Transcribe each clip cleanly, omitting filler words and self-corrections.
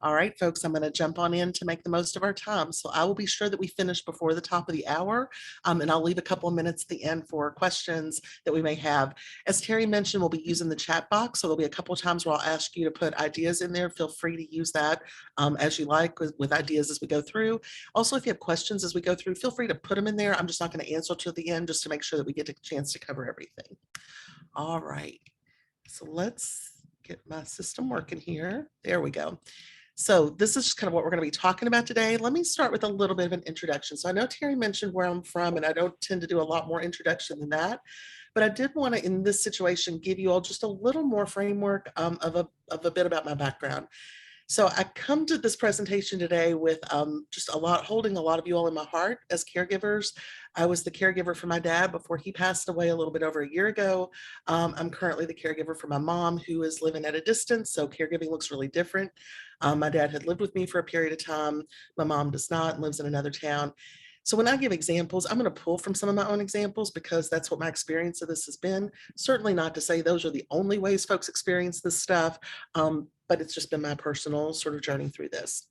All right, folks, I'm going to jump on in to make the most of our time. So I will be sure that we finish before the top of the hour, and I'll leave a couple of minutes at the end for questions that we may have. As Terry mentioned, we'll be using the chat box. So there'll be a couple of times where I'll ask you to put ideas in there. Feel free to use that as you like with ideas as we go through. Also, if you have questions as we go through, feel free to put them in there. I'm just not going to answer till the end just to make sure that we get a chance to cover everything. All right, so let's get my system working here. There we go. So this is just kind of what we're going to be talking about today. Let me start with a little bit of an introduction. So I know Terry mentioned where I'm from, and I don't tend to do a lot more introduction than that, but I did want to, in this situation, give you all just a little more framework of a bit about my background. So I come to this presentation today with just holding a lot of you all in my heart as caregivers. I was the caregiver for my dad before he passed away a little bit over a year ago. I'm currently the caregiver for my mom, who is living at a distance, so caregiving looks really different. My dad had lived with me for a period of time. My mom does not and lives in another town. So when I give examples, I'm going to pull from some of my own examples because that's what my experience of this has been. Certainly not to say those are the only ways folks experience this stuff, but it's just been my personal sort of journey through this.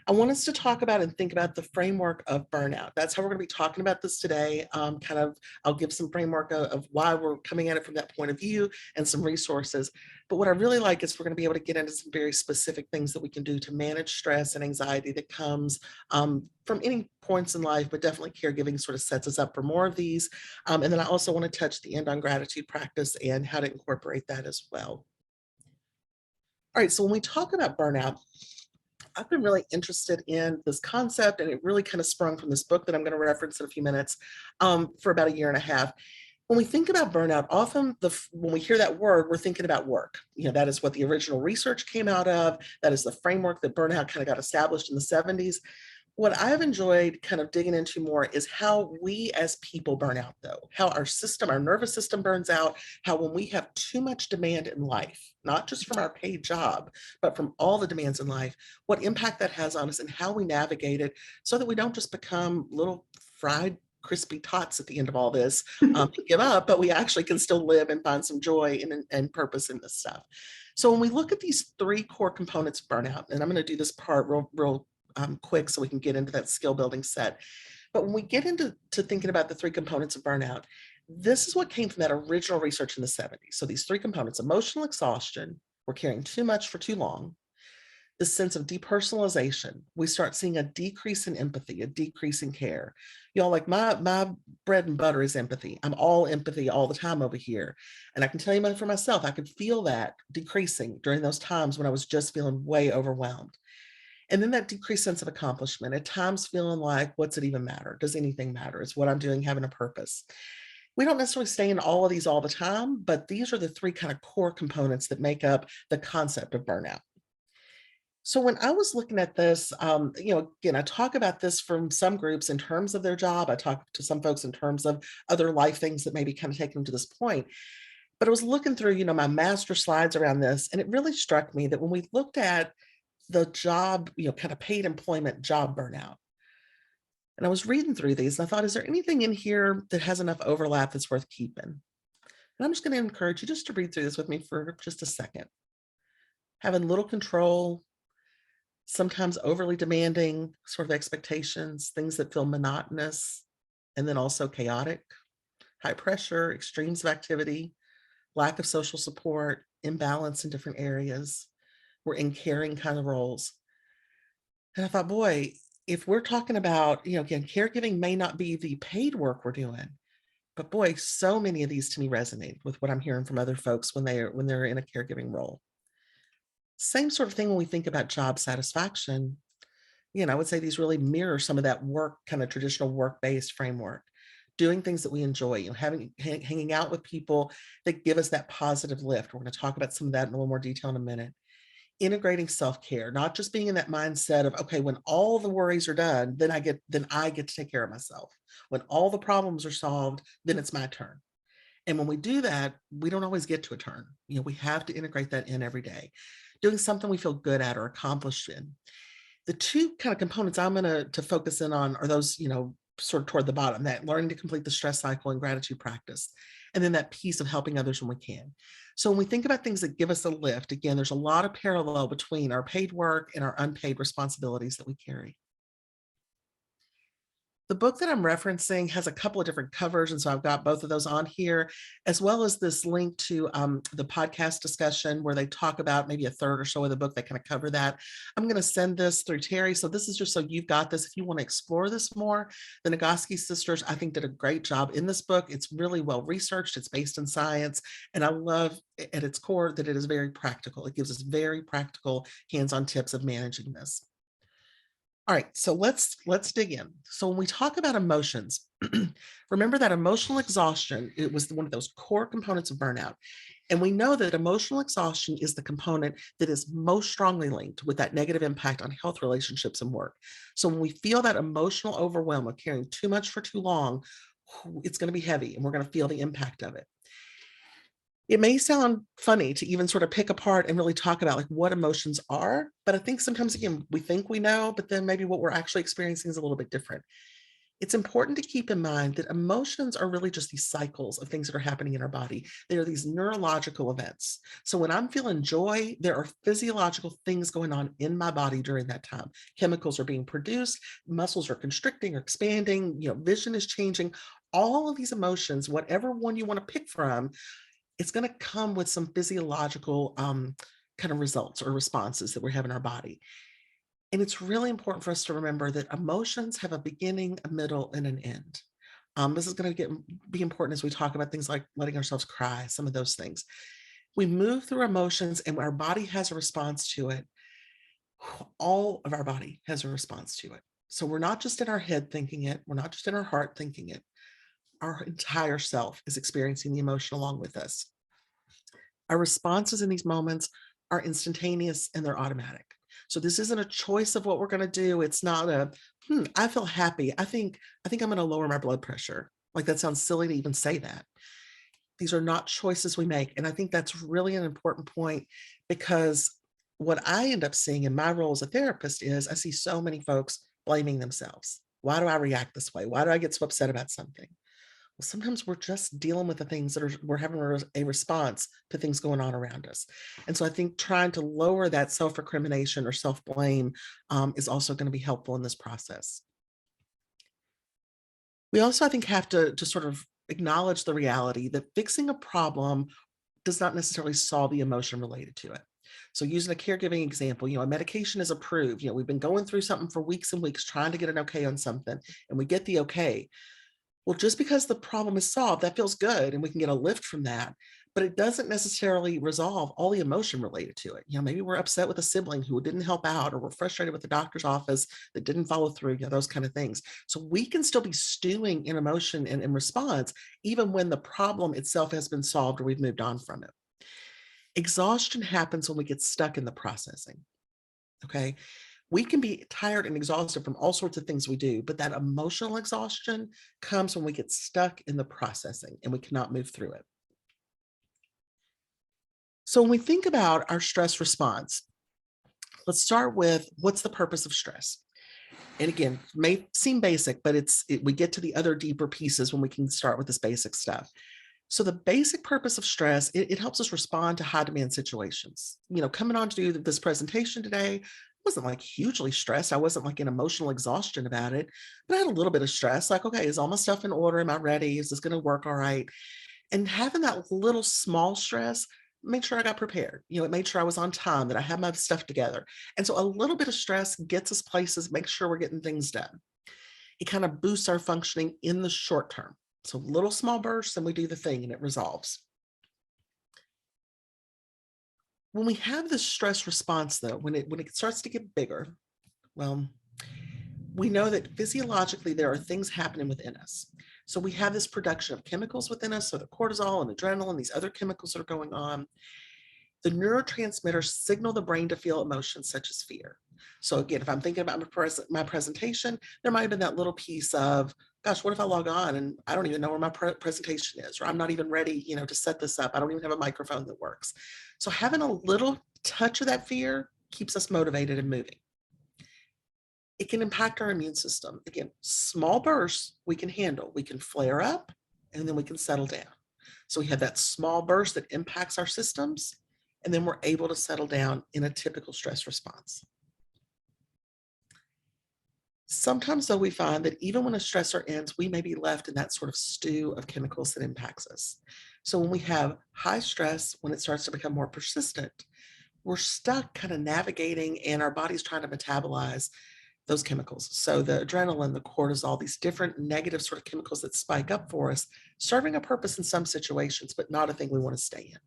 I want us to talk about and think about the framework of burnout. That's how we're going to be talking about this today. I'll give some framework of why we're coming at it from that point of view and some resources. But what I really like is we're going to be able to get into some very specific things that we can do to manage stress and anxiety that comes from any points in life, but definitely caregiving sort of sets us up for more of these. And then I also want to touch the end on gratitude practice and how to incorporate that as well. All right, so when we talk about burnout, I've been really interested in this concept, and it really kind of sprung from this book that I'm going to reference in a few minutes for about a year and a half. When we think about burnout, often when we hear that word, we're thinking about work. That is what the original research came out of. That is the framework that burnout kind of got established in the 70s. What I've enjoyed kind of digging into more is how we as people burn out, though, how our nervous system burns out, how when we have too much demand in life, not just from our paid job, but from all the demands in life, what impact that has on us and how we navigate it so that we don't just become little fried crispy tots at the end of all this, give up, but we actually can still live and find some joy and purpose in this stuff. So when we look at these three core components of burnout, and I'm going to do this part real quick so we can get into that skill building set. But when we get into thinking about the three components of burnout, this is what came from that original research in the 70s. So these three components: emotional exhaustion, we're carrying too much for too long; the sense of depersonalization, we start seeing a decrease in empathy, a decrease in care. Like my bread and butter is empathy. I'm all empathy all the time over here. And I can tell you for myself, I could feel that decreasing during those times when I was just feeling way overwhelmed. And then that decreased sense of accomplishment, at times feeling like, what's it even matter? Does anything matter? Is what I'm doing having a purpose? We don't necessarily stay in all of these all the time, but these are the three kind of core components that make up the concept of burnout. So when I was looking at this, again, I talk about this from some groups in terms of their job. I talk to some folks in terms of other life things that maybe kind of take them to this point. But I was looking through, my master slides around this, and it really struck me that when we looked at the job, kind of paid employment job burnout. And I was reading through these and I thought, is there anything in here that has enough overlap that's worth keeping? And I'm just going to encourage you just to read through this with me for just a second. Having little control, sometimes overly demanding sort of expectations, things that feel monotonous, and then also chaotic, high pressure, extremes of activity, lack of social support, imbalance in different areas. We're in caring kind of roles. And I thought, boy, if we're talking about, again, caregiving may not be the paid work we're doing, but boy, so many of these to me resonate with what I'm hearing from other folks when they're in a caregiving role. Same sort of thing when we think about job satisfaction. I would say these really mirror some of that work, kind of traditional work-based framework. Doing things that we enjoy, hanging out with people that give us that positive lift. We're going to talk about some of that in a little more detail in a minute. Integrating self-care, not just being in that mindset of, okay, when all the worries are done, then I get to take care of myself. When all the problems are solved, then it's my turn. And when we do that, we don't always get to a turn. We have to integrate that in every day. Doing something we feel good at or accomplished in. The two kind of components I'm going to focus in on are those, sort of toward the bottom, that learning to complete the stress cycle and gratitude practice. and then that piece of helping others when we can. So when we think about things that give us a lift, again, there's a lot of parallel between our paid work and our unpaid responsibilities that we carry. The book that I'm referencing has a couple of different covers, and so I've got both of those on here, as well as this link to the podcast discussion where they talk about maybe a third or so of the book. They kind of cover that. I'm going to send this through Terry. So this is just so you've got this. If you want to explore this more, the Nagoski sisters, I think, did a great job in this book. It's really well researched. It's based in science. And I love at its core that it is very practical. It gives us very practical hands-on tips of managing this. All right, so let's dig in. So when we talk about emotions, remember that emotional exhaustion, it was one of those core components of burnout. And we know that emotional exhaustion is the component that is most strongly linked with that negative impact on health, relationships, and work. So when we feel that emotional overwhelm of carrying too much for too long, it's going to be heavy and we're going to feel the impact of it. It may sound funny to even sort of pick apart and really talk about like what emotions are, but I think sometimes, again, we think we know, but then maybe what we're actually experiencing is a little bit different. It's important to keep in mind that emotions are really just these cycles of things that are happening in our body. They are these neurological events. So when I'm feeling joy, there are physiological things going on in my body during that time. Chemicals are being produced, muscles are constricting or expanding, vision is changing. All of these emotions, whatever one you want to pick from, it's going to come with some physiological kind of results or responses that we have in our body. And it's really important for us to remember that emotions have a beginning, a middle, and an end. This is going to be important as we talk about things like letting ourselves cry, some of those things. We move through emotions and our body has a response to it. All of our body has a response to it. So we're not just in our head thinking it. We're not just in our heart thinking it. Our entire self is experiencing the emotion along with us. Our responses in these moments are instantaneous and they're automatic. So this isn't a choice of what we're going to do. It's not I feel happy. I think I'm going to lower my blood pressure. Like that sounds silly to even say that. These are not choices we make. And I think that's really an important point because what I end up seeing in my role as a therapist is I see so many folks blaming themselves. Why do I react this way? Why do I get so upset about something? Well, sometimes we're just dealing with the things that we're having a response to things going on around us. And so I think trying to lower that self-recrimination or self-blame is also going to be helpful in this process. We also, I think, have to sort of acknowledge the reality that fixing a problem does not necessarily solve the emotion related to it. So using a caregiving example, a medication is approved. We've been going through something for weeks and weeks trying to get an okay on something, and we get the okay. Well, just because the problem is solved, that feels good and we can get a lift from that, but it doesn't necessarily resolve all the emotion related to it. Maybe we're upset with a sibling who didn't help out, or we're frustrated with the doctor's office that didn't follow through, those kind of things. So we can still be stewing in emotion and in response, even when the problem itself has been solved or we've moved on from it. Exhaustion happens when we get stuck in the processing. Okay. We can be tired and exhausted from all sorts of things we do, but that emotional exhaustion comes when we get stuck in the processing and we cannot move through it. So when we think about our stress response, let's start with what's the purpose of stress? And again, it may seem basic, but we get to the other deeper pieces when we can start with this basic stuff. So the basic purpose of stress, it helps us respond to high demand situations. Coming on to do this presentation today, I wasn't like hugely stressed. I wasn't like in emotional exhaustion about it, but I had a little bit of stress. Like, okay, is all my stuff in order? Am I ready? Is this going to work all right? And having that little small stress made sure I got prepared. It made sure I was on time, that I had my stuff together. And so a little bit of stress gets us places, makes sure we're getting things done. It kind of boosts our functioning in the short term. So little small bursts and we do the thing and it resolves. When we have this stress response though, when it starts to get bigger, well, we know that physiologically there are things happening within us. So we have this production of chemicals within us, so the cortisol and adrenaline, these other chemicals that are going on. The neurotransmitters signal the brain to feel emotions such as fear. So again, if I'm thinking about my presentation, there might have been that little piece of, gosh, what if I log on and I don't even know where my presentation is, or I'm not even ready, to set this up. I don't even have a microphone that works. So having a little touch of that fear keeps us motivated and moving. It can impact our immune system. Again, small bursts we can handle. We can flare up and then we can settle down. So we have that small burst that impacts our systems, and then we're able to settle down in a typical stress response. Sometimes, though, we find that even when a stressor ends, we may be left in that sort of stew of chemicals that impacts us. So when we have high stress, when it starts to become more persistent, we're stuck kind of navigating, and our body's trying to metabolize those chemicals. So the adrenaline, the cortisol, these different negative sort of chemicals that spike up for us, serving a purpose in some situations, but not a thing we want to stay in.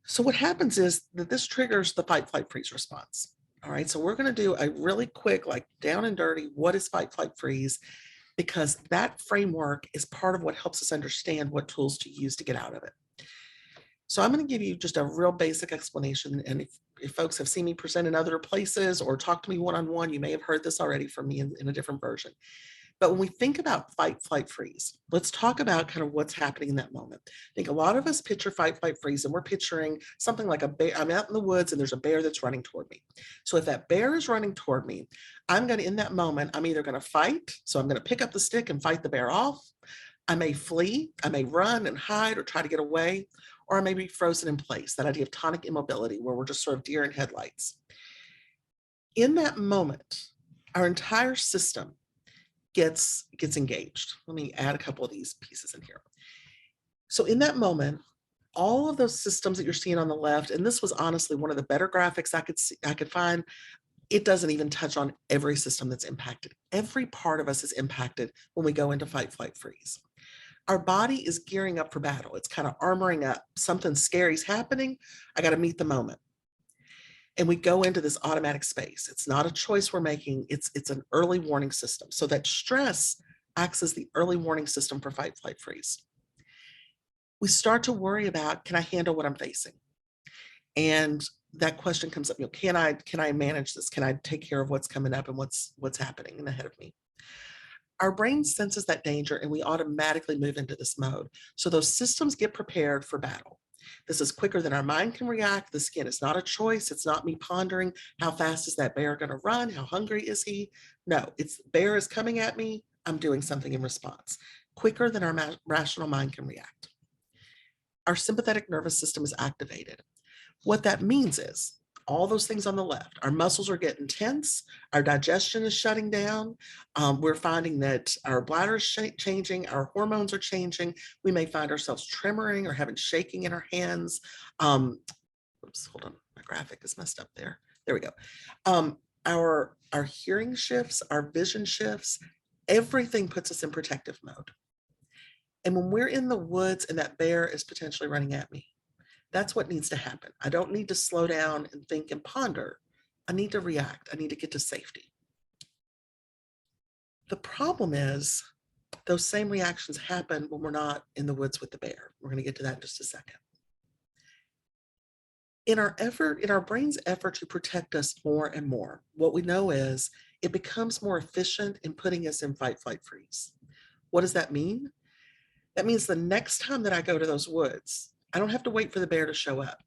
So what happens is that this triggers the fight, flight, freeze response. All right, so we're going to do a really quick, like down and dirty, what is fight, flight, freeze? Because that framework is part of what helps us understand what tools to use to get out of it. So I'm going to give you just a real basic explanation. And if folks have seen me present in other places or talk to me one-on-one, you may have heard this already from me in a different version. But when we think about fight, flight, freeze, let's talk about kind of what's happening in that moment. I think a lot of us picture fight, flight, freeze, and we're picturing something like a bear. I'm out in the woods and there's a bear that's running toward me. So if that bear is running toward me, I'm going to, in that moment, I'm either going to fight. So I'm going to pick up the stick and fight the bear off. I may flee, I may run and hide or try to get away, or I may be frozen in place, that idea of tonic immobility, where we're just sort of deer in headlights. In that moment, our entire system gets engaged. Let me add a couple of these pieces in here. So in that moment, all of those systems that you're seeing on the left, and this was honestly one of the better graphics I could find, it doesn't even touch on every system that's impacted. Every part of us is impacted when we go into fight, flight, freeze. Our body is gearing up for battle. It's kind of armoring up. Something scary's happening. I got to meet the moment. And we go into this automatic space. It's not a choice we're making. It's an early warning system. So that stress acts as the early warning system for fight, flight, freeze. We start to worry about, can I handle what I'm facing? And that question comes up, can I manage this? Can I take care of what's coming up and what's happening ahead of me? Our brain senses that danger and we automatically move into this mode. So those systems get prepared for battle. This is quicker than our mind can react. This, again, is not a choice. It's not me pondering, how fast is that bear going to run? How hungry is he? No, it's bear is coming at me. I'm doing something in response. Quicker than our rational mind can react. Our sympathetic nervous system is activated. What that means is all those things on the left, our muscles are getting tense, our digestion is shutting down, we're finding that our bladder is changing, our hormones are changing, we may find ourselves tremoring or having shaking in our hands. Oops, hold on, my graphic is messed up there. There we go. Our hearing shifts, our vision shifts, everything puts us in protective mode. And when we're in the woods and that bear is potentially running at me, that's what needs to happen. I don't need to slow down and think and ponder. I need to react. I need to get to safety. The problem is those same reactions happen when we're not in the woods with the bear. We're going to get to that in just a second. In our brain's effort to protect us more and more, what we know is it becomes more efficient in putting us in fight, flight, freeze. What does that mean? That means the next time that I go to those woods, I don't have to wait for the bear to show up.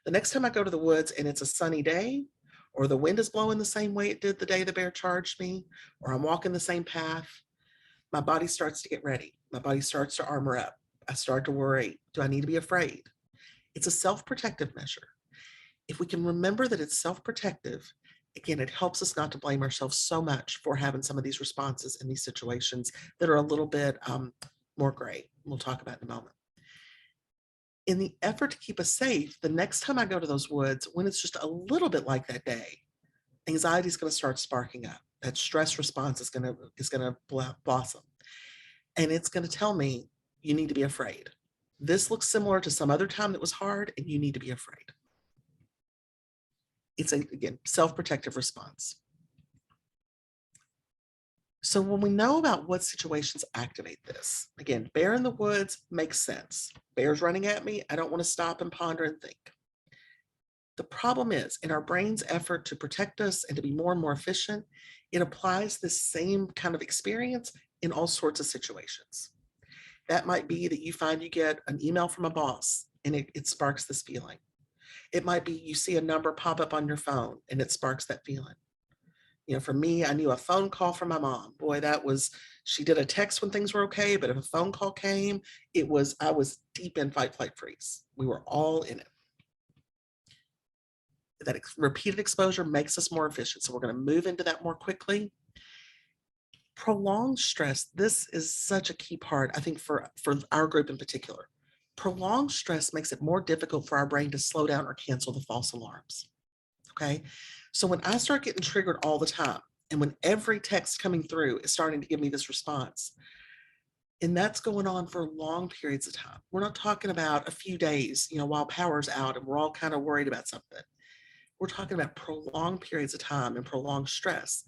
The next time I go to the woods and it's a sunny day, or the wind is blowing the same way it did the day the bear charged me, or I'm walking the same path, my body starts to get ready. My body starts to armor up. I start to worry, do I need to be afraid? It's a self-protective measure. If we can remember that it's self-protective, again, it helps us not to blame ourselves so much for having some of these responses in these situations that are a little bit more gray. We'll talk about in a moment. In the effort to keep us safe, the next time I go to those woods, when it's just a little bit like that day, anxiety is going to start sparking up. That stress response is going to blossom. And it's going to tell me, you need to be afraid. This looks similar to some other time that was hard, and you need to be afraid. It's, again, self-protective response. So when we know about what situations activate this, again, bear in the woods makes sense. Bear's running at me. I don't want to stop and ponder and think. The problem is, in our brain's effort to protect us and to be more and more efficient, it applies this same kind of experience in all sorts of situations. That might be that you find you get an email from a boss and it sparks this feeling. It might be you see a number pop up on your phone and it sparks that feeling. For me, I knew a phone call from my mom. Boy, she did a text when things were okay, but if a phone call came, I was deep in fight, flight, freeze. We were all in it. That repeated exposure makes us more efficient. So we're going to move into that more quickly. Prolonged stress. This is such a key part, I think, for our group in particular. Prolonged stress makes it more difficult for our brain to slow down or cancel the false alarms. Okay. So when I start getting triggered all the time, and when every text coming through is starting to give me this response, and that's going on for long periods of time. We're not talking about a few days, while power's out and we're all kind of worried about something. We're talking about prolonged periods of time and prolonged stress.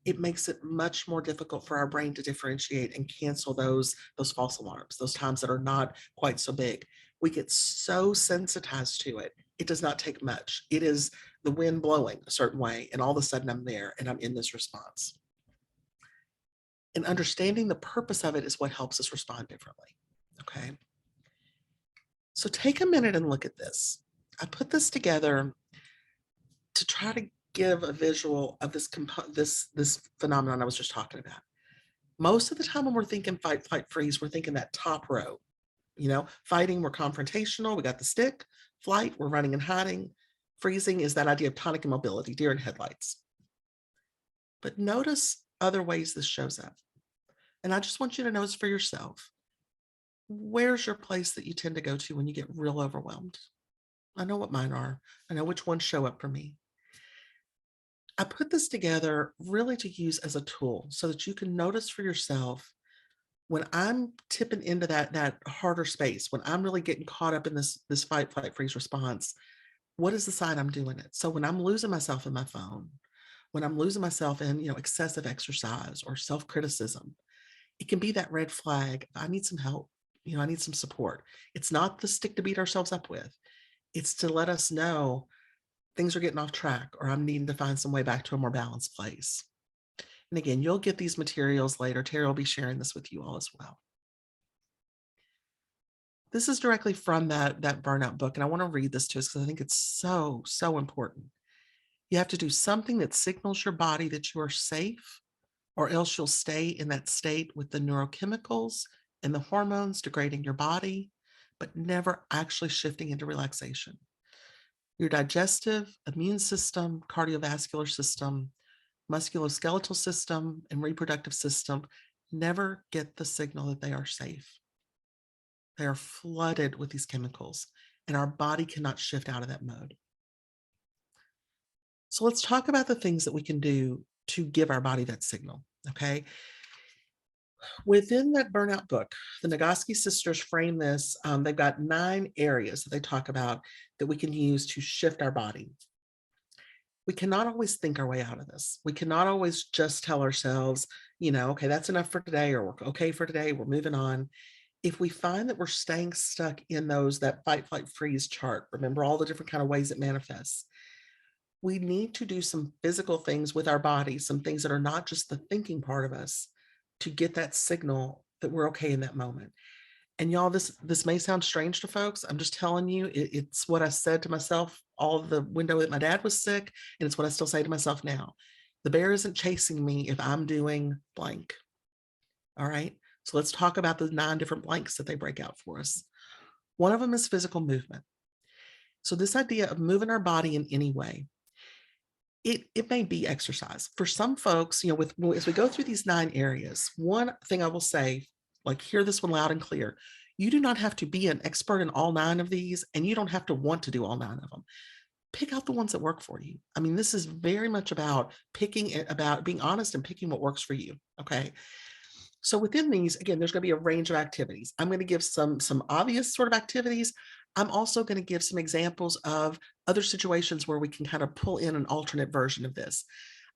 It makes it much more difficult for our brain to differentiate and cancel those false alarms, those times that are not quite so big. We get so sensitized to it. It does not take much. It is the wind blowing a certain way, and all of a sudden I'm there and I'm in this response. And understanding the purpose of it is what helps us respond differently. Okay. So take a minute and look at this. I put this together to try to give a visual of this phenomenon I was just talking about. Most of the time when we're thinking fight, flight, freeze, we're thinking that top row. Fighting, we're confrontational, we got the stick. Flight, we're running and hiding. Freezing is that idea of tonic immobility, deer in headlights. But notice other ways this shows up. And I just want you to notice for yourself, where's your place that you tend to go to when you get real overwhelmed? I know what mine are. I know which ones show up for me. I put this together really to use as a tool so that you can notice for yourself when I'm tipping into that harder space, when I'm really getting caught up in this fight, flight, freeze response, what is the sign I'm doing it? So when I'm losing myself in my phone, when I'm losing myself in, excessive exercise or self-criticism, it can be that red flag. I need some help. I need some support. It's not the stick to beat ourselves up with. It's to let us know things are getting off track, or I'm needing to find some way back to a more balanced place. And again, you'll get these materials later. Terry will be sharing this with you all as well. This is directly from that burnout book, and I want to read this to us because I think it's so, so important. You have to do something that signals your body that you are safe, or else you'll stay in that state with the neurochemicals and the hormones degrading your body, but never actually shifting into relaxation. Your digestive, immune system, cardiovascular system, musculoskeletal system, and reproductive system never get the signal that they are safe. They are flooded with these chemicals, and our body cannot shift out of that mode. So let's talk about the things that we can do to give our body that signal, okay? Within that burnout book, the Nagoski sisters frame this. They've got 9 areas that they talk about that we can use to shift our body. We cannot always think our way out of this. We cannot always just tell ourselves, okay, that's enough for today, or we're okay for today, we're moving on. If we find that we're staying stuck in that fight, flight, freeze chart, remember all the different kind of ways it manifests, we need to do some physical things with our body, some things that are not just the thinking part of us, to get that signal that we're okay in that moment. And y'all, this may sound strange to folks. I'm just telling you, it's what I said to myself all the window that my dad was sick, and it's what I still say to myself now. The bear isn't chasing me if I'm doing blank. All right. So let's talk about the 9 different blanks that they break out for us. One of them is physical movement. So this idea of moving our body in any way, it may be exercise. For some folks, as we go through these 9 areas, one thing I will say, hear this one loud and clear. You do not have to be an expert in all 9 of these, and you don't have to want to do all 9 of them. Pick out the ones that work for you. I mean, this is very much about being honest and picking what works for you. Okay. So within these, again, there's going to be a range of activities. I'm going to give some obvious sort of activities. I'm also going to give some examples of other situations where we can kind of pull in an alternate version of this.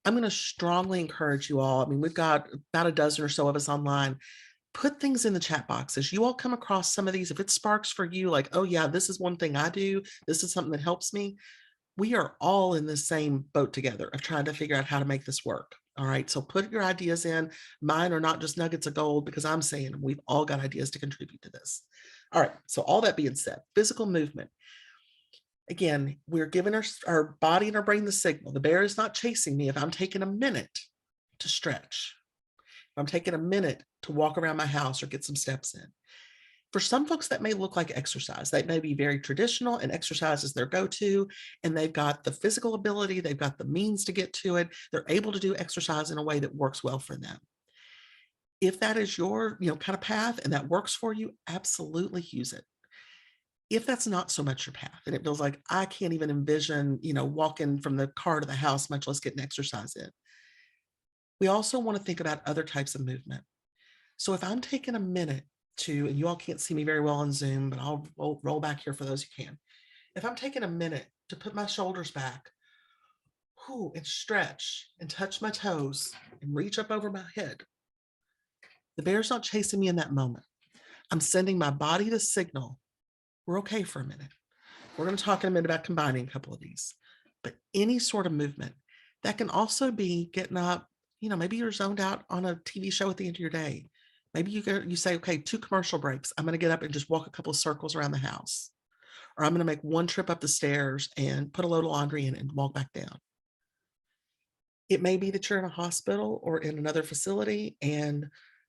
I'm going to strongly encourage you all. I mean, we've got about a dozen or so of us online. Put things in the chat box as you all come across some of these. If it sparks for you, like, oh yeah, this is one thing I do. This is something that helps me. We are all in the same boat together of trying to figure out how to make this work. All right. So put your ideas in. Mine are not just nuggets of gold, because I'm saying we've all got ideas to contribute to this. All right. So all that being said, physical movement. Again, we're giving our body and our brain the signal. The bear is not chasing me if I'm taking a minute to stretch. If I'm taking a minute to walk around my house or get some steps in. For some folks, that may look like exercise. That may be very traditional and exercise is their go-to, and they've got the physical ability, they've got the means to get to it. They're able to do exercise in a way that works well for them. If that is your, kind of path and that works for you, absolutely use it. If that's not so much your path and it feels like I can't even envision, walking from the car to the house, much less getting exercise in. We also want to think about other types of movement. So if I'm taking a minute to, and you all can't see me very well on Zoom, but I'll roll back here for those who can. If I'm taking a minute to put my shoulders back, and stretch and touch my toes and reach up over my head, the bear's not chasing me in that moment. I'm sending my body the signal, we're okay for a minute. We're going to talk in a minute about combining a couple of these, but any sort of movement that can also be getting up, maybe you're zoned out on a TV show at the end of your day. Maybe you say, okay, 2 commercial breaks. I'm going to get up and just walk a couple of circles around the house, or I'm going to make 1 trip up the stairs and put a load of laundry in and walk back down. It may be that you're in a hospital or in another facility, and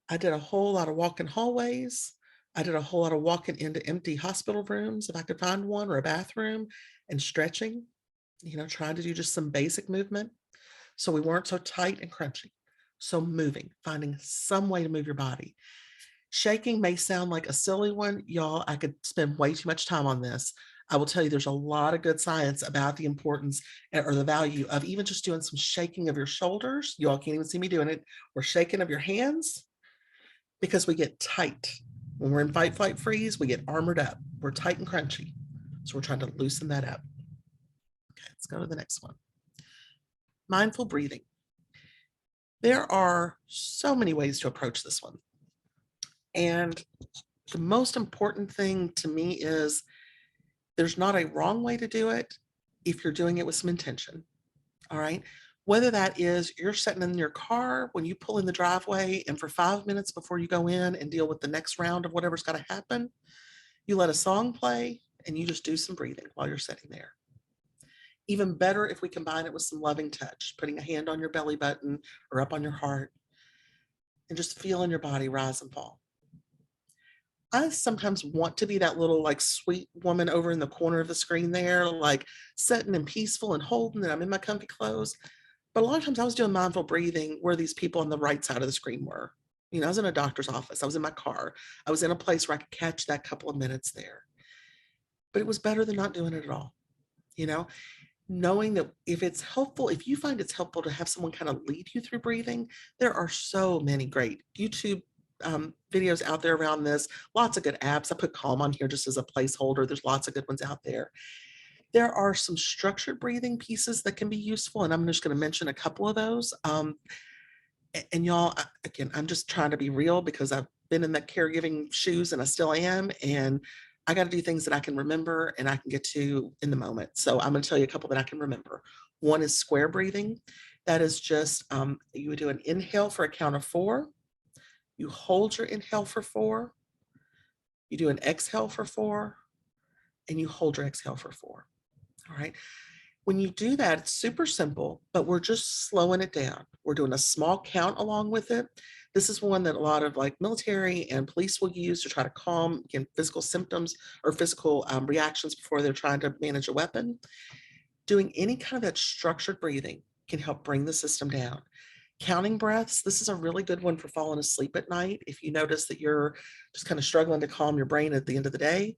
I did a whole lot of walking hallways. I did a whole lot of walking into empty hospital rooms, if I could find one, or a bathroom, and stretching, trying to do just some basic movement. So we weren't so tight and crunchy. So moving, finding some way to move your body. Shaking may sound like a silly one. Y'all, I could spend way too much time on this. I will tell you, there's a lot of good science about the importance or the value of even just doing some shaking of your shoulders. You all can't even see me doing it, or shaking of your hands, because we get tight. When we're in fight, flight, freeze, we get armored up. We're tight and crunchy. So we're trying to loosen that up. Okay, let's go to the next one. Mindful breathing. There are so many ways to approach this one. And the most important thing to me is there's not a wrong way to do it if you're doing it with some intention. All right. Whether that is you're sitting in your car when you pull in the driveway, and for 5 minutes before you go in and deal with the next round of whatever's got to happen, you let a song play and you just do some breathing while you're sitting there. Even better if we combine it with some loving touch, putting a hand on your belly button or up on your heart and just feeling your body rise and fall. I sometimes want to be that little sweet woman over in the corner of the screen there, sitting and peaceful and holding, and I'm in my comfy clothes. But a lot of times I was doing mindful breathing where these people on the right side of the screen were. I was in a doctor's office. I was in my car. I was in a place where I could catch that couple of minutes there. But it was better than not doing it at all. Knowing that if it's helpful, if you find it's helpful to have someone kind of lead you through breathing, there are so many great YouTube videos out there around this. Lots of good apps. I put Calm on here just as a placeholder. There's lots of good ones out there. There are some structured breathing pieces that can be useful, and I'm just going to mention a couple of those. And y'all, again, I'm just trying to be real because I've been in the caregiving shoes and I still am, and I got to do things that I can remember and I can get to in the moment. So I'm going to tell you a couple that I can remember. One is square breathing. That is just, you would do an inhale for a count of 4. You hold your inhale for 4. You do an exhale for 4, and you hold your exhale for 4. All right. When you do that, it's super simple, but we're just slowing it down. We're doing a small count along with it. This is one that a lot of military and police will use to try to calm, again, physical symptoms or physical reactions before they're trying to manage a weapon. Doing any kind of that structured breathing can help bring the system down. Counting breaths, this is a really good one for falling asleep at night. If you notice that you're just kind of struggling to calm your brain at the end of the day,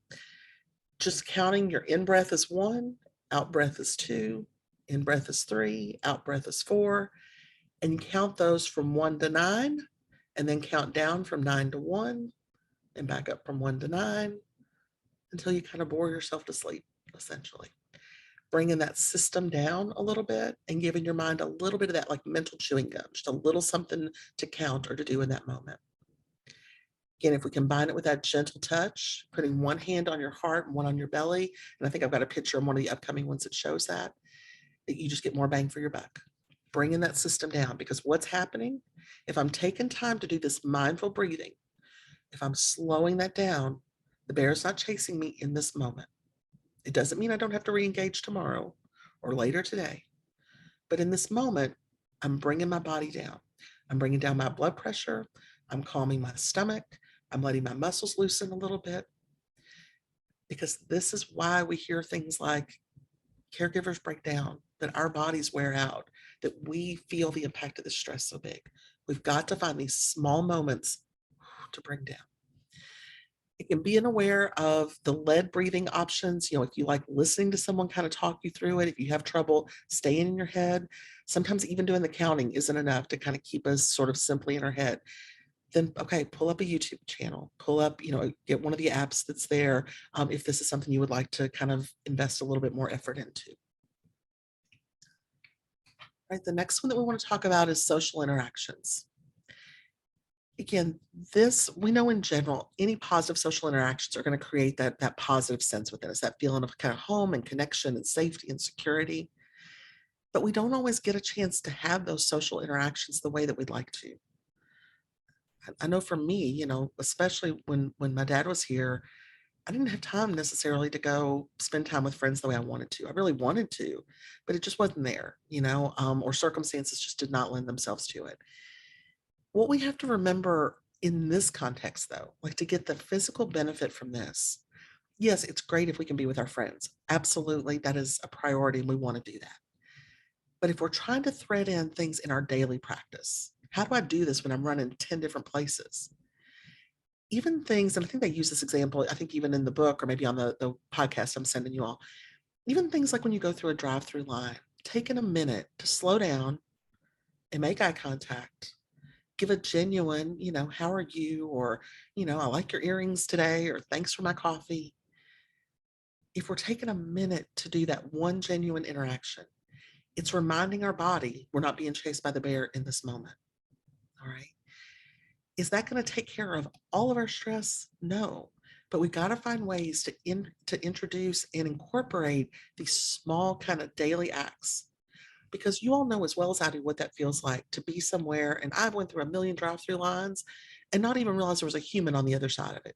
just counting your in breath is 1, out breath is 2, in breath is 3, out breath is 4, and you count those from 1 to 9, and then count down from 9 to 1, and back up from 1 to 9, until you kind of bore yourself to sleep, essentially. Bringing that system down a little bit and giving your mind a little bit of that mental chewing gum, just a little something to count or to do in that moment. Again, if we combine it with that gentle touch, putting one hand on your heart and one on your belly, and I think I've got a picture on one of the upcoming ones that shows that you just get more bang for your buck. Bringing that system down, because what's happening, if I'm taking time to do this mindful breathing, if I'm slowing that down, the bear is not chasing me in this moment. It doesn't mean I don't have to re-engage tomorrow or later today. But in this moment, I'm bringing my body down. I'm bringing down my blood pressure. I'm calming my stomach. I'm letting my muscles loosen a little bit, because this is why we hear things like caregivers break down, that our bodies wear out, that we feel the impact of the stress so big. We've got to find these small moments to bring down. It can being aware of the lead breathing options. If you like listening to someone kind of talk you through it, if you have trouble staying in your head, sometimes even doing the counting isn't enough to kind of keep us sort of simply in our head. Then, okay, pull up a YouTube channel, pull up, get one of the apps that's there, if this is something you would like to kind of invest a little bit more effort into. Right, the next one that we want to talk about is social interactions. Again, this, we know in general, any positive social interactions are going to create that positive sense within us, that feeling of kind of home and connection and safety and security. But we don't always get a chance to have those social interactions the way that we'd like to. I know for me, especially when my dad was here, I didn't have time necessarily to go spend time with friends the way I wanted to. I really wanted to, but it just wasn't there, or circumstances just did not lend themselves to it. What we have to remember in this context, though, like to get the physical benefit from this, yes, it's great if we can be with our friends. Absolutely, that is a priority and we want to do that. But if we're trying to thread in things in our daily practice, how do I do this when I'm running 10 different places? Even things, and I think they use this example, I think even in the book or maybe on the podcast I'm sending you all, even things like when you go through a drive-through line, taking a minute to slow down and make eye contact, give a genuine, how are you? Or, I like your earrings today, or thanks for my coffee. If we're taking a minute to do that one genuine interaction, it's reminding our body we're not being chased by the bear in this moment. All right. Is that going to take care of all of our stress? No. But we've got to find ways to introduce and incorporate these small kind of daily acts, because you all know as well as I do what that feels like to be somewhere. And I've went through a million drive-through lines and not even realize there was a human on the other side of it.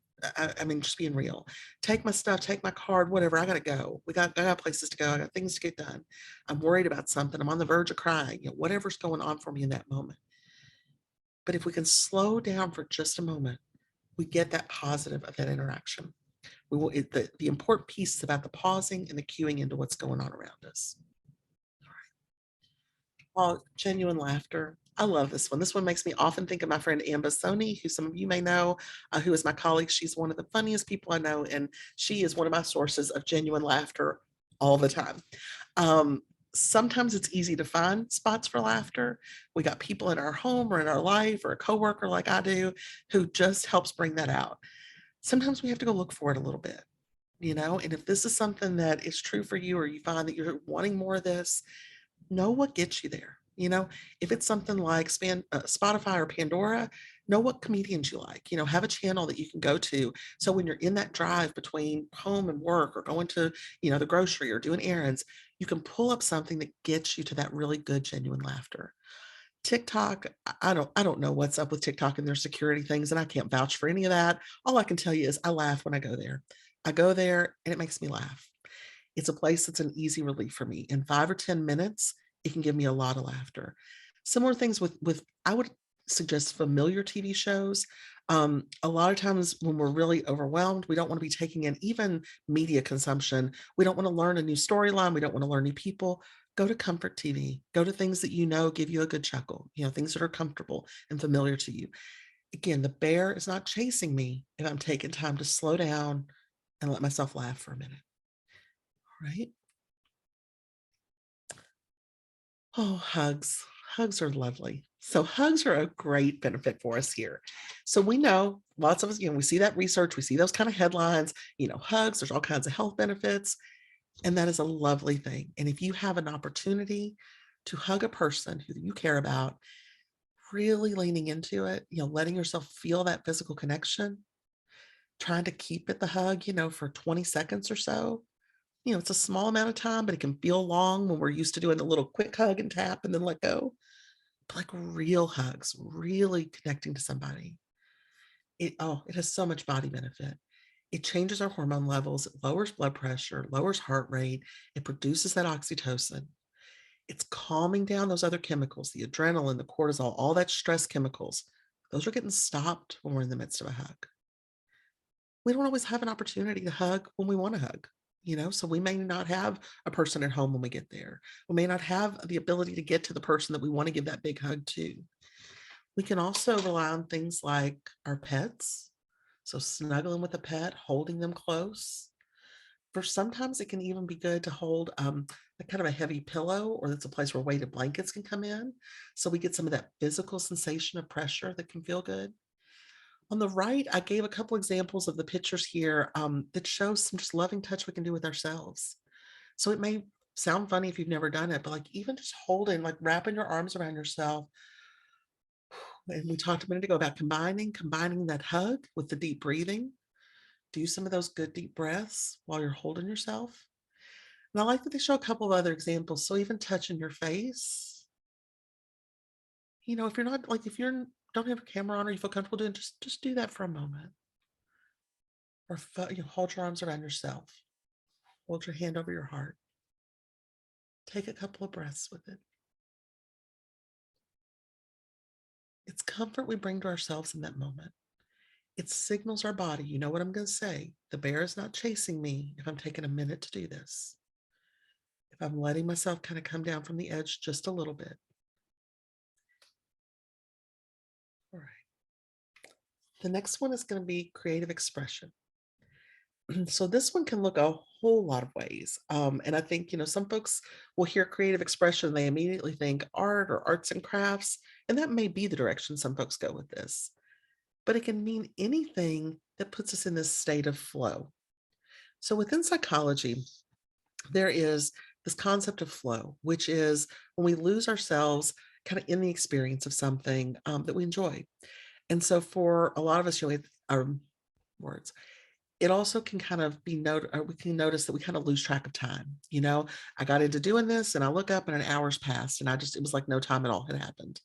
I mean, just being real. Take my stuff, take my card, whatever. I got to go. I got places to go. I got things to get done. I'm worried about something. I'm on the verge of crying. Whatever's going on for me in that moment. But if we can slow down for just a moment, we get that positive of that interaction. The important piece is about the pausing and the cueing into what's going on around us. Oh, genuine laughter. I love this one. This one makes me often think of my friend Amber Soni, who some of you may know, who is my colleague. She's one of the funniest people I know, and she is one of my sources of genuine laughter all the time. Sometimes it's easy to find spots for laughter. We got people in our home or in our life or a coworker like I do who just helps bring that out. Sometimes we have to go look for it a little bit, and if this is something that is true for you, or you find that you're wanting more of this, know what gets you there. If it's something like Spotify or Pandora, know what comedians you like. Have a channel that you can go to. So when you're in that drive between home and work, or going to, the grocery or doing errands, you can pull up something that gets you to that really good, genuine laughter. TikTok, I don't know what's up with TikTok and their security things, and I can't vouch for any of that. All I can tell you is I laugh when I go there. I go there and it makes me laugh. It's a place that's an easy relief for me. In 5 or 10 minutes, it can give me a lot of laughter. Similar things with I would suggest familiar TV shows. A lot of times when we're really overwhelmed, we don't want to be taking in even media consumption. We don't want to learn a new storyline. We don't want to learn new people. Go to comfort TV. Go to things that give you a good chuckle, things that are comfortable and familiar to you. Again, the bear is not chasing me if I'm taking time to slow down and let myself laugh for a minute. Right? Oh, hugs. Hugs are lovely. So hugs are a great benefit for us here. So we know lots of us, we see that research, we see those kind of headlines, hugs, there's all kinds of health benefits, and that is a lovely thing. And if you have an opportunity to hug a person who you care about, really leaning into it, letting yourself feel that physical connection, trying to keep it the hug, for 20 seconds or so, it's a small amount of time, but it can feel long when we're used to doing a little quick hug and tap and then let go. But like real hugs, really connecting to somebody. It has so much body benefit. It changes our hormone levels, it lowers blood pressure, lowers heart rate, it produces that oxytocin. It's calming down those other chemicals, the adrenaline, the cortisol, all that stress chemicals. Those are getting stopped when we're in the midst of a hug. We don't always have an opportunity to hug when we want to hug, so we may not have a person at home when we get there. We may not have the ability to get to the person that we want to give that big hug to. We can also rely on things like our pets. So snuggling with a pet, holding them close. For sometimes it can even be good to hold a kind of a heavy pillow, or that's a place where weighted blankets can come in. So we get some of that physical sensation of pressure that can feel good. On the right, I gave a couple examples of the pictures here that shows some just loving touch we can do with ourselves. So it may sound funny if you've never done it, but like even just holding, like wrapping your arms around yourself. And we talked a minute ago about combining that hug with the deep breathing. Do some of those good deep breaths while you're holding yourself. And I like that they show a couple of other examples. So even touching your face, if you're not like, if you're don't have a camera on or you feel comfortable doing, just do that for a moment. Or hold your arms around yourself. Hold your hand over your heart. Take a couple of breaths with it. It's comfort we bring to ourselves in that moment. It signals our body, you know what I'm going to say. The bear is not chasing me if I'm taking a minute to do this. If I'm letting myself kind of come down from the edge just a little bit. All right. The next one is going to be creative expression. So this one can look a whole lot of ways. And I think, some folks will hear creative expression, they immediately think art or arts and crafts, and that may be the direction some folks go with this. But it can mean anything that puts us in this state of flow. So within psychology, there is this concept of flow, which is when we lose ourselves kind of in the experience of something that we enjoy. And so for a lot of us, our words, it also can kind of be we can notice that we kind of lose track of time. I got into doing this and I look up and an hour's passed and it was like no time at all had happened.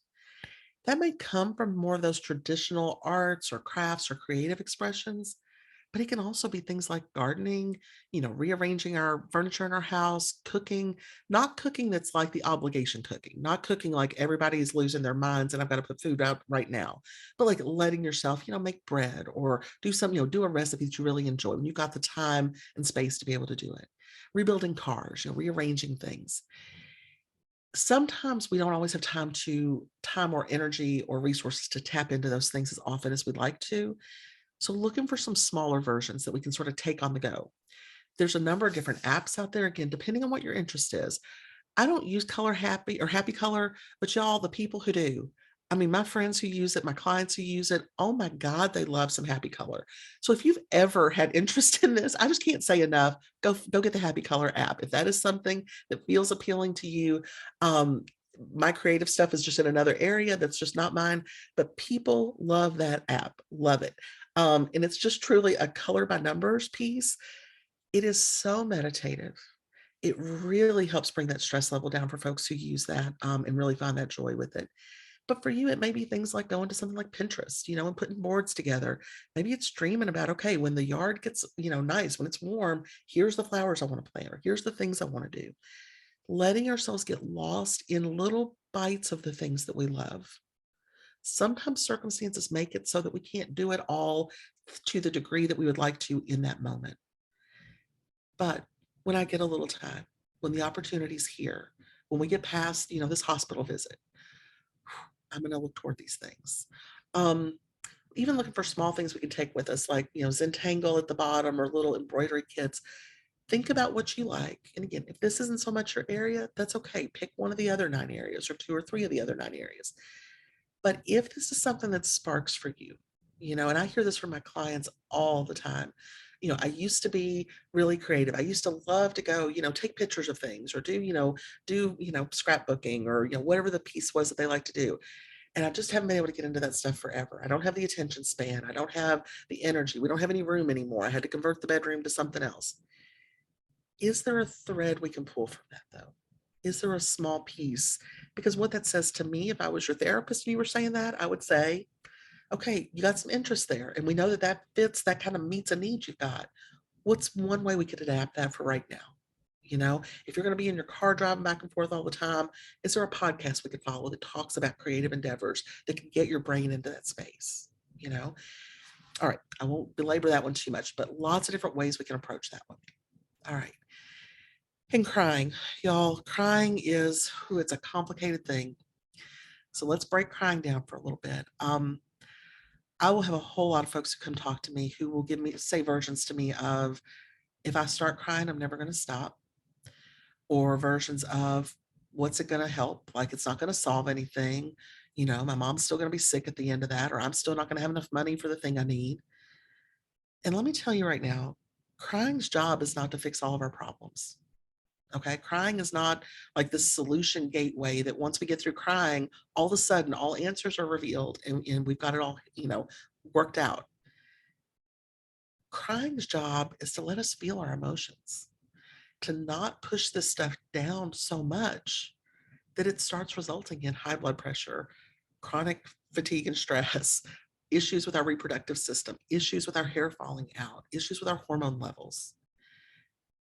That may come from more of those traditional arts or crafts or creative expressions, but it can also be things like gardening, rearranging our furniture in our house, cooking, not cooking that's like the obligation cooking, not cooking like everybody's losing their minds and I've got to put food out right now, but like letting yourself, make bread or do do a recipe that you really enjoy when you've got the time and space to be able to do it. Rebuilding cars, rearranging things. Sometimes we don't always have time or energy or resources to tap into those things as often as we'd like to. So looking for some smaller versions that we can sort of take on the go. There's a number of different apps out there, again, depending on what your interest is. I don't use Color Happy or Happy Color, but y'all, the people who do, I mean, my friends who use it, my clients who use it, oh my God, they love some Happy Color. So if you've ever had interest in this, I just can't say enough, go get the Happy Color app. If that is something that feels appealing to you, my creative stuff is just in another area that's just not mine, but people love that app, love it. And it's just truly a color by numbers piece. It is so meditative. It really helps bring that stress level down for folks who use that and really find that joy with it. But for you, it may be things like going to something like Pinterest, and putting boards together. Maybe it's dreaming about, okay, when the yard gets, nice, when it's warm, here's the flowers I want to plant, or here's the things I want to do. Letting ourselves get lost in little bites of the things that we love. Sometimes circumstances make it so that we can't do it all to the degree that we would like to in that moment. But when I get a little time, when the opportunity's here, when we get past, this hospital visit, I'm going to look toward these things. Even looking for small things we can take with us, like, Zentangle at the bottom or little embroidery kits. Think about what you like. And again, if this isn't so much your area, that's okay. Pick one of the other 9 areas or 2 or 3 of the other 9 areas. But if this is something that sparks for you, and I hear this from my clients all the time, I used to be really creative. I used to love to go, take pictures of things or scrapbooking or, whatever the piece was that they like to do. And I just haven't been able to get into that stuff forever. I don't have the attention span. I don't have the energy. We don't have any room anymore. I had to convert the bedroom to something else. Is there a thread we can pull from that though? Is there a small piece? Because what that says to me, if I was your therapist and you were saying that, I would say, Okay, you got some interest there, and we know that that fits, that kind of meets a need you've got. What's one way we could adapt that for right now? You know, if you're going to be in your car driving back and forth all the time, is there a podcast we could follow that talks about creative endeavors that can get your brain into that space? You know, all right, I won't belabor that one too much, but lots of different ways we can approach that one. All right. And crying, y'all, crying is, it's a complicated thing. So let's break crying down for a little bit. I will have a whole lot of folks who come talk to me who will say versions to me of, if I start crying, I'm never going to stop, or versions of, what's it going to help? Like, it's not going to solve anything. You know, my mom's still going to be sick at the end of that, or I'm still not going to have enough money for the thing I need. And let me tell you right now, crying's job is not to fix all of our problems. Okay. Crying is not like this solution gateway that once we get through crying, all of a sudden all answers are revealed and we've got it all, worked out. Crying's job is to let us feel our emotions, to not push this stuff down so much that it starts resulting in high blood pressure, chronic fatigue and stress, issues with our reproductive system, issues with our hair falling out, issues with our hormone levels.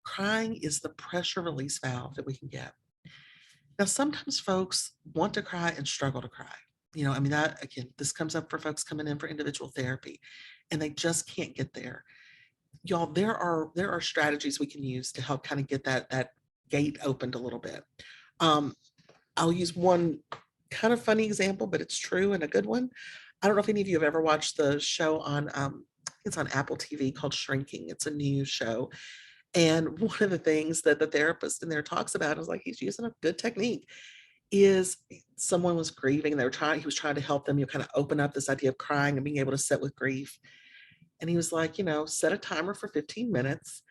Crying is the pressure release valve that we can get. Now, sometimes folks want to cry and struggle to cry. I mean, that again, this comes up for folks coming in for individual therapy, and they just can't get there. Y'all, there are strategies we can use to help kind of get that gate opened a little bit. I'll use one kind of funny example, but it's true and a good one. I don't know if any of you have ever watched the show on it's on Apple TV called Shrinking. It's a new show. And one of the things that the therapist in there talks about is like he's using a good technique is someone was grieving. He was trying to help them, kind of open up this idea of crying and being able to sit with grief. And he was like, set a timer for 15 minutes,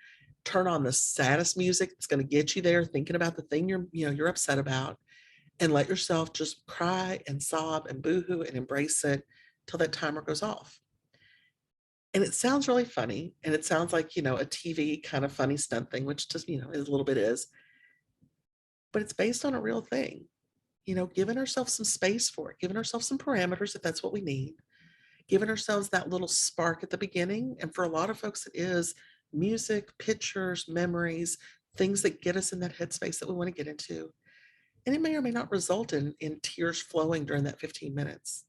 turn on the saddest music that's going to get you there thinking about the thing you're upset about, and let yourself just cry and sob and boohoo and embrace it till that timer goes off. And it sounds really funny. And it sounds like, a TV kind of funny stunt thing, which just, is a little bit is, but it's based on a real thing, giving ourselves some space for it, giving ourselves some parameters if that's what we need, giving ourselves that little spark at the beginning. And for a lot of folks, it is music, pictures, memories, things that get us in that headspace that we want to get into. And it may or may not result in tears flowing during that 15 minutes,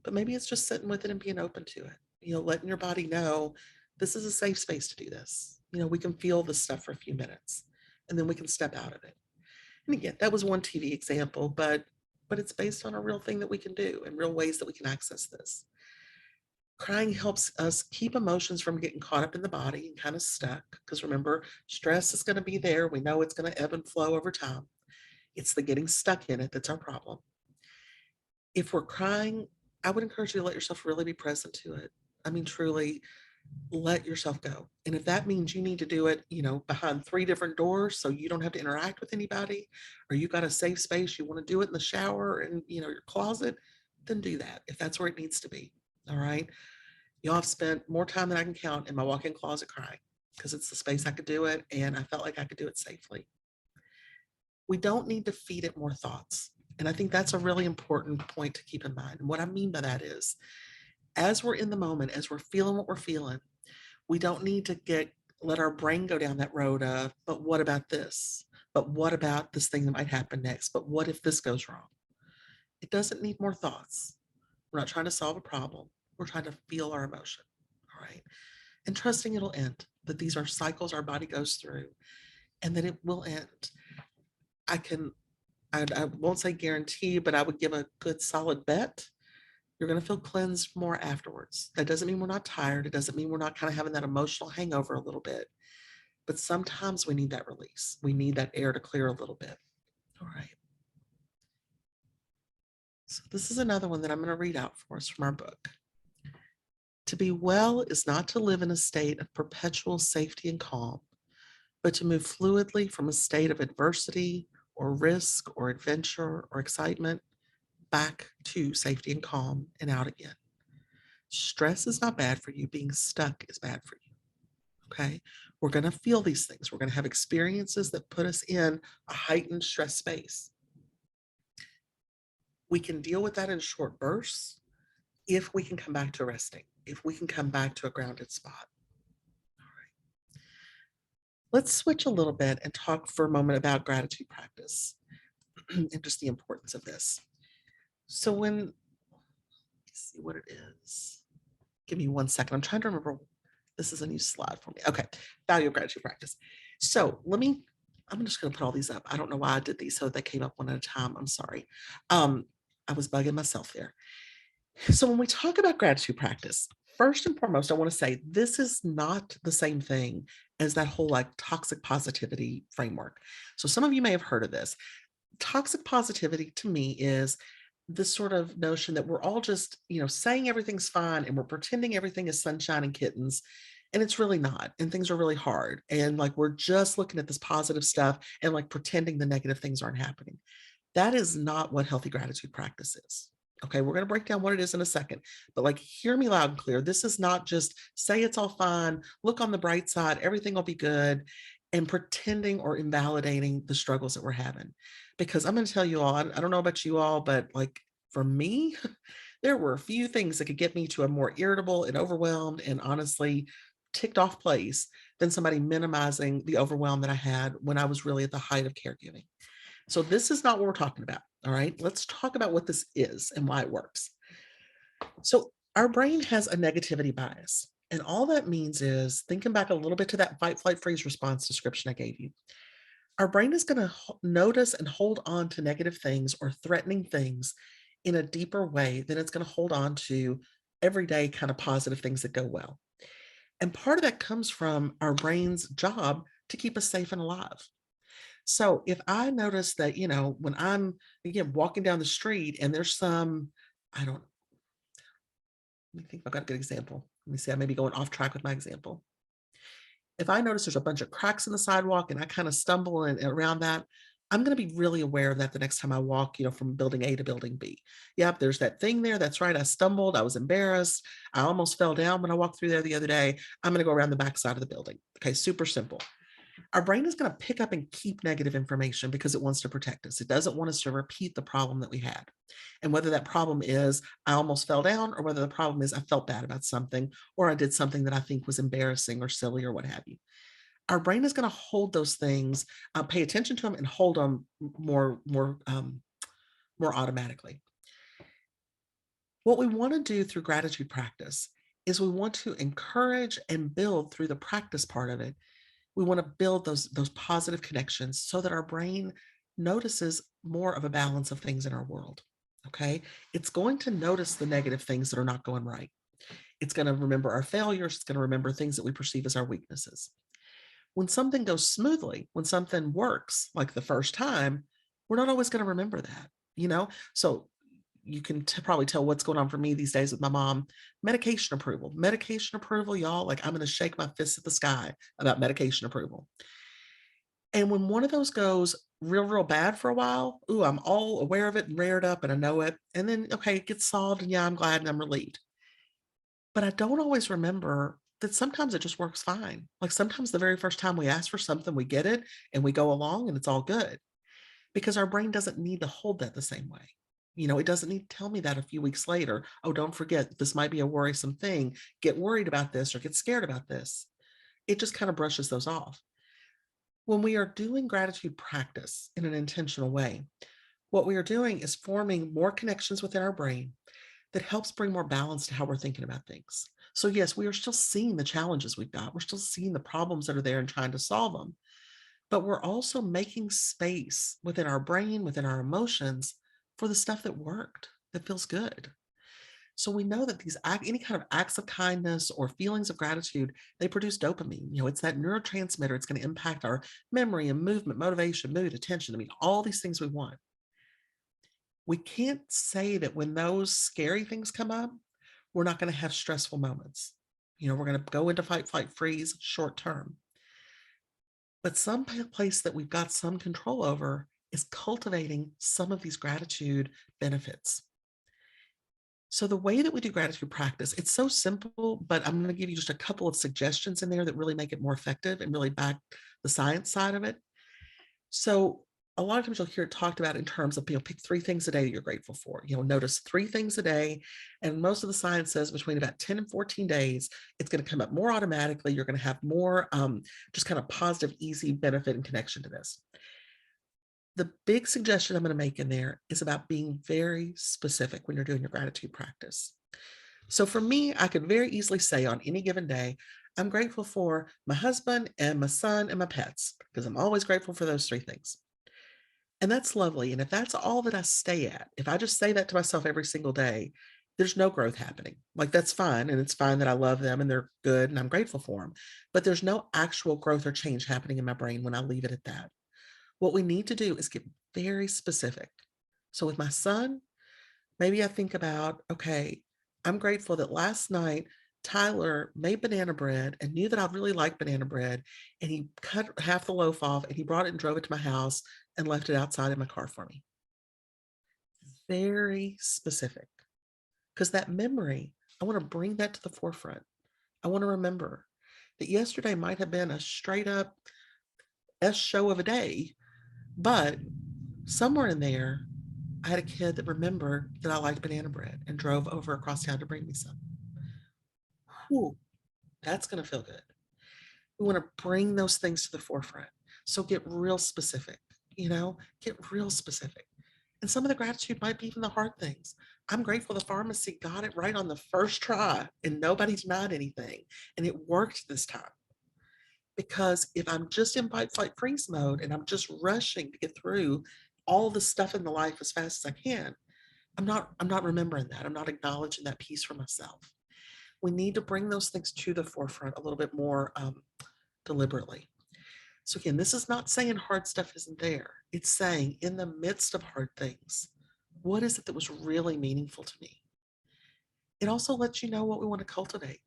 but maybe it's just sitting with it and being open to it, letting your body know this is a safe space to do this. We can feel this stuff for a few minutes and then we can step out of it. And again, that was one TV example, but it's based on a real thing that we can do and real ways that we can access this. Crying helps us keep emotions from getting caught up in the body and kind of stuck. Because remember, stress is going to be there. We know it's going to ebb and flow over time. It's the getting stuck in it that's our problem. If we're crying, I would encourage you to let yourself really be present to it. I mean, truly let yourself go. And if that means you need to do it, behind 3 different doors so you don't have to interact with anybody, or you got a safe space, you want to do it in the shower and, your closet, then do that if that's where it needs to be. All right. Y'all have spent more time than I can count in my walk-in closet crying because it's the space I could do it and I felt like I could do it safely. We don't need to feed it more thoughts. And I think that's a really important point to keep in mind. And what I mean by that is, as we're in the moment, as we're feeling what we're feeling, we don't need to let our brain go down that road of, but what about this? But what about this thing that might happen next? But what if this goes wrong? It doesn't need more thoughts. We're not trying to solve a problem. We're trying to feel our emotion. All right. And trusting it'll end, that these are cycles our body goes through and that it will end. I won't say guarantee, but I would give a good solid bet. You're going to feel cleansed more afterwards. That doesn't mean we're not tired. It doesn't mean we're not kind of having that emotional hangover a little bit. But sometimes we need that release. We need that air to clear a little bit. All right. So this is another one that I'm going to read out for us from our book. To be well is not to live in a state of perpetual safety and calm, but to move fluidly from a state of adversity or risk or adventure or excitement back to safety and calm and out again. Stress is not bad for you. Being stuck is bad for you. Okay. We're going to feel these things. We're going to have experiences that put us in a heightened stress space. We can deal with that in short bursts, if we can come back to resting, if we can come back to a grounded spot. All right. Let's switch a little bit and talk for a moment about gratitude practice and just the importance of this. So let's see what it is. Give me 1 second. I'm trying to remember. This is a new slide for me. Okay. Value of gratitude practice. So I'm just going to put all these up. I don't know why I did these so they came up one at a time. I'm sorry. I was bugging myself there. So when we talk about gratitude practice, first and foremost, I want to say this is not the same thing as that whole like toxic positivity framework. So some of you may have heard of this. Toxic positivity to me is this sort of notion that we're all just, saying everything's fine and we're pretending everything is sunshine and kittens. And it's really not. And things are really hard. And like we're just looking at this positive stuff and like pretending the negative things aren't happening. That is not what healthy gratitude practice is. Okay, we're going to break down what it is in a second, but like hear me loud and clear. This is not just say it's all fine, look on the bright side, everything will be good, and pretending or invalidating the struggles that we're having. Because I'm going to tell you all, I don't know about you all, but like for me, there were a few things that could get me to a more irritable and overwhelmed and honestly ticked off place than somebody minimizing the overwhelm that I had when I was really at the height of caregiving. So this is not what we're talking about. All right. Let's talk about what this is and why it works. So our brain has a negativity bias. And all that means is thinking back a little bit to that fight, flight, freeze response description I gave you. Our brain is going to notice and hold on to negative things or threatening things in a deeper way than it's going to hold on to everyday kind of positive things that go well. And part of that comes from our brain's job to keep us safe and alive. So if I notice that, when I'm again walking down the street and there's I don't, let me think if I've got a good example. Let me see, I may be going off track with my example. If I notice there's a bunch of cracks in the sidewalk and I kind of stumble and around that, I'm going to be really aware of that the next time I walk, from building A to building B. Yep, there's that thing there. That's right. I stumbled. I was embarrassed. I almost fell down when I walked through there the other day. I'm going to go around the back side of the building. Okay, super simple. Our brain is going to pick up and keep negative information because it wants to protect us. It doesn't want us to repeat the problem that we had. And whether that problem is I almost fell down, or whether the problem is I felt bad about something, or I did something that I think was embarrassing or silly or what have you. Our brain is going to hold those things, pay attention to them, and hold them more automatically. What we want to do through gratitude practice is we want to encourage and build through the practice part of it. We want to build those positive connections so that our brain notices more of a balance of things in our world. Okay. It's going to notice the negative things that are not going right. It's going to remember our failures. It's going to remember things that we perceive as our weaknesses. When something goes smoothly, when something works like the first time, we're not always going to remember that. So you can probably tell what's going on for me these days with my mom. Medication approval, y'all. Like I'm going to shake my fist at the sky about medication approval. And when one of those goes real, real bad for a while, ooh, I'm all aware of it and reared up and I know it. And then, okay, it gets solved and yeah, I'm glad and I'm relieved. But I don't always remember that sometimes it just works fine. Like sometimes the very first time we ask for something, we get it and we go along and it's all good because our brain doesn't need to hold that the same way. It doesn't need to tell me that a few weeks later. Oh, don't forget, this might be a worrisome thing. Get worried about this or get scared about this. It just kind of brushes those off. When we are doing gratitude practice in an intentional way, what we are doing is forming more connections within our brain that helps bring more balance to how we're thinking about things. So, yes, we are still seeing the challenges we've got. We're still seeing the problems that are there and trying to solve them. But we're also making space within our brain, within our emotions for the stuff that worked, that feels good. So we know that any kind of acts of kindness or feelings of gratitude, they produce dopamine. It's that neurotransmitter. It's going to impact our memory and movement, motivation, mood, attention. I mean, all these things we want. We can't say that when those scary things come up, we're not going to have stressful moments. We're going to go into fight, flight, freeze short term. But some place that we've got some control over is cultivating some of these gratitude benefits. So the way that we do gratitude practice, it's so simple, but I'm going to give you just a couple of suggestions in there that really make it more effective and really back the science side of it. So a lot of times you'll hear it talked about in terms of, pick 3 things a day that you're grateful for. Notice 3 things a day. And most of the science says between about 10 and 14 days, it's going to come up more automatically. You're going to have more just kind of positive, easy benefit and connection to this. The big suggestion I'm going to make in there is about being very specific when you're doing your gratitude practice. So for me, I could very easily say on any given day, I'm grateful for my husband and my son and my pets, because I'm always grateful for those 3 things. And that's lovely. And if that's all that I stay at, if I just say that to myself every single day, there's no growth happening. Like that's fine. And it's fine that I love them and they're good and I'm grateful for them. But there's no actual growth or change happening in my brain when I leave it at that. What we need to do is get very specific. So with my son, maybe I think about, okay, I'm grateful that last night Tyler made banana bread and knew that I really like banana bread. And he cut half the loaf off and he brought it and drove it to my house and left it outside in my car for me. Very specific. Because that memory, I want to bring that to the forefront. I want to remember that yesterday might have been a straight up S show of a day, but somewhere in there, I had a kid that remembered that I liked banana bread and drove over across town to bring me some. Whew, that's going to feel good. We want to bring those things to the forefront. So get real specific, get real specific. And some of the gratitude might be even the hard things. I'm grateful the pharmacy got it right on the first try and nobody denied anything. And it worked this time. Because if I'm just in fight, flight, freeze mode and I'm just rushing to get through all the stuff in the life as fast as I can, I'm not remembering that. I'm not acknowledging that piece for myself. We need to bring those things to the forefront a little bit more deliberately. So again, this is not saying hard stuff isn't there. It's saying in the midst of hard things, what is it that was really meaningful to me? It also lets you know what we want to cultivate.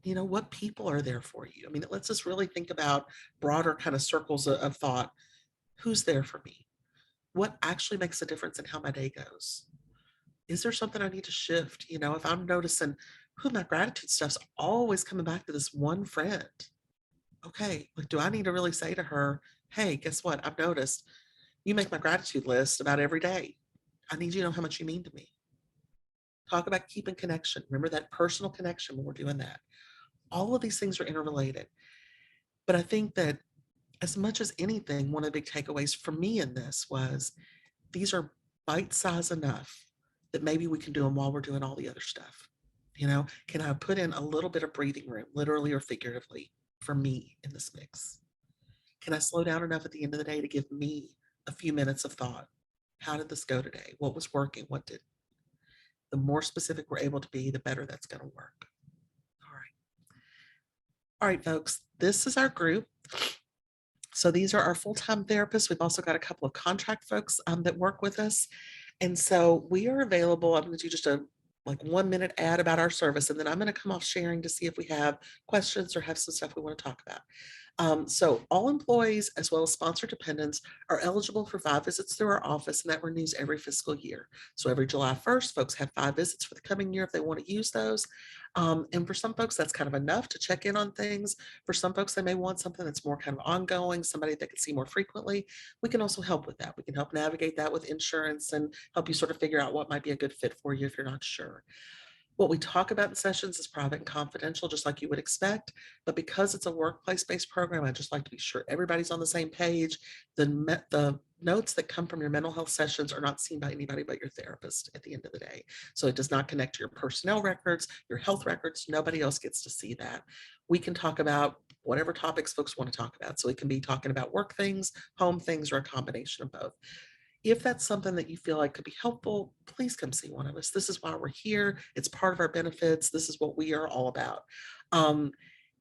What people are there for you. I mean, it lets us really think about broader kind of circles of thought. Who's there for me? What actually makes a difference in how my day goes? Is there something I need to shift? If I'm noticing who my gratitude stuff's always coming back to this one friend. Okay, like, do I need to really say to her, hey, guess what? I've noticed you make my gratitude list about every day. I need you to know how much you mean to me. Talk about keeping connection. Remember that personal connection when we're doing that. All of these things are interrelated. But I think that as much as anything, one of the big takeaways for me in this was these are bite size enough that maybe we can do them while we're doing all the other stuff. Can I put in a little bit of breathing room, literally or figuratively, for me in this mix? Can I slow down enough at the end of the day to give me a few minutes of thought? How did this go today? What was working? What didn't? The more specific we're able to be, the better that's going to work. All right. All right, folks, this is our group. So these are our full-time therapists. We've also got a couple of contract folks that work with us. And so we are available. I'm going to do just a 1-minute ad about our service, and then I'm going to come off sharing to see if we have questions or have some stuff we want to talk about. So all employees as well as sponsor dependents are eligible for 5 visits through our office, and that renews every fiscal year. So every July 1st, folks have 5 visits for the coming year if they want to use those. And for some folks, that's kind of enough to check in on things. For some folks, they may want something that's more kind of ongoing, somebody they can see more frequently. We can also help with that. We can help navigate that with insurance and help you sort of figure out what might be a good fit for you if you're not sure. What we talk about in sessions is private and confidential, just like you would expect. But because it's a workplace-based program, I just like to be sure everybody's on the same page. The notes that come from your mental health sessions are not seen by anybody but your therapist at the end of the day. So it does not connect to your personnel records, your health records. Nobody else gets to see that. We can talk about whatever topics folks want to talk about. So we can be talking about work things, home things, or a combination of both. If that's something that you feel like could be helpful, please come see one of us. This is why we're here. It's part of our benefits. This is what we are all about.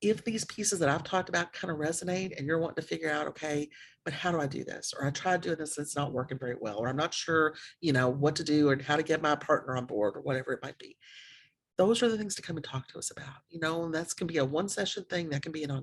If these pieces that I've talked about kind of resonate and you're wanting to figure out, okay, but how do I do this? Or I tried doing this and it's not working very well, or I'm not sure, what to do and how to get my partner on board or whatever it might be. Those are the things to come and talk to us about, and that can be a 1 session thing, that can be an